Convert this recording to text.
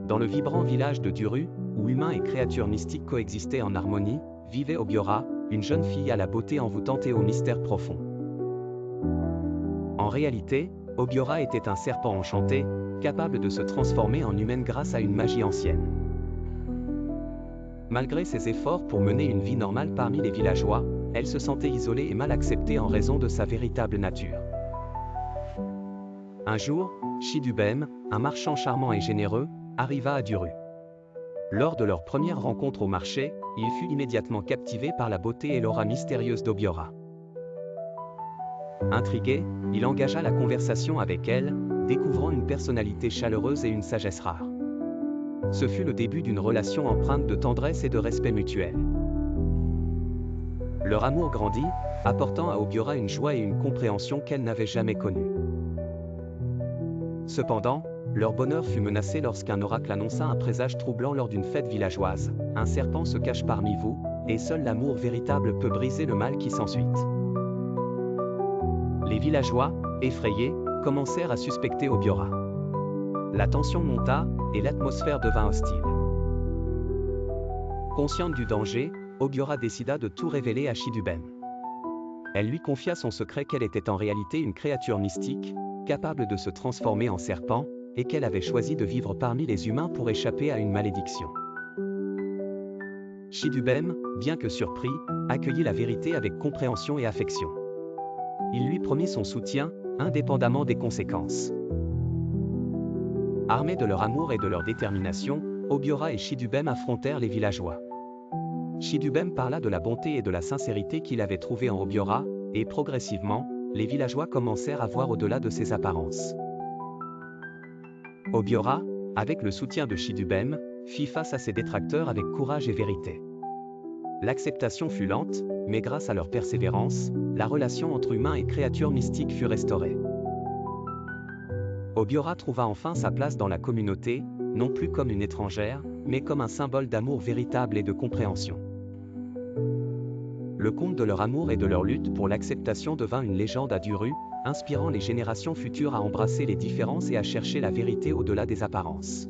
Dans le vibrant village de Duru, où humains et créatures mystiques coexistaient en harmonie, vivait Obiora, une jeune fille à la beauté envoûtante et au mystère profond. En réalité, Obiora était un serpent enchanté, capable de se transformer en humaine grâce à une magie ancienne. Malgré ses efforts pour mener une vie normale parmi les villageois, elle se sentait isolée et mal acceptée en raison de sa véritable nature. Un jour, Chidubem, un marchand charmant et généreux, arriva à Duru. Lors de leur première rencontre au marché, il fut immédiatement captivé par la beauté et l'aura mystérieuse d'Obiora. Intrigué, il engagea la conversation avec elle, découvrant une personnalité chaleureuse et une sagesse rare. Ce fut le début d'une relation empreinte de tendresse et de respect mutuel. Leur amour grandit, apportant à Obiora une joie et une compréhension qu'elle n'avait jamais connue. Cependant, leur bonheur fut menacé lorsqu'un oracle annonça un présage troublant lors d'une fête villageoise. Un serpent se cache parmi vous, et seul l'amour véritable peut briser le mal qui s'ensuit. Les villageois, effrayés, commencèrent à suspecter Obiora. La tension monta, et l'atmosphère devint hostile. Consciente du danger, Obiora décida de tout révéler à Chidubem. Elle lui confia son secret qu'elle était en réalité une créature mystique, capable de se transformer en serpent, et qu'elle avait choisi de vivre parmi les humains pour échapper à une malédiction. Chidubem, bien que surpris, accueillit la vérité avec compréhension et affection. Il lui promit son soutien, indépendamment des conséquences. Armés de leur amour et de leur détermination, Obiora et Chidubem affrontèrent les villageois. Chidubem parla de la bonté et de la sincérité qu'il avait trouvée en Obiora, et progressivement, les villageois commencèrent à voir au-delà de ses apparences. Obiora, avec le soutien de Chidubem, fit face à ses détracteurs avec courage et vérité. L'acceptation fut lente, mais grâce à leur persévérance, la relation entre humains et créatures mystiques fut restaurée. Obiora trouva enfin sa place dans la communauté, non plus comme une étrangère, mais comme un symbole d'amour véritable et de compréhension. Le conte de leur amour et de leur lutte pour l'acceptation devint une légende à Duru, inspirant les générations futures à embrasser les différences et à chercher la vérité au-delà des apparences.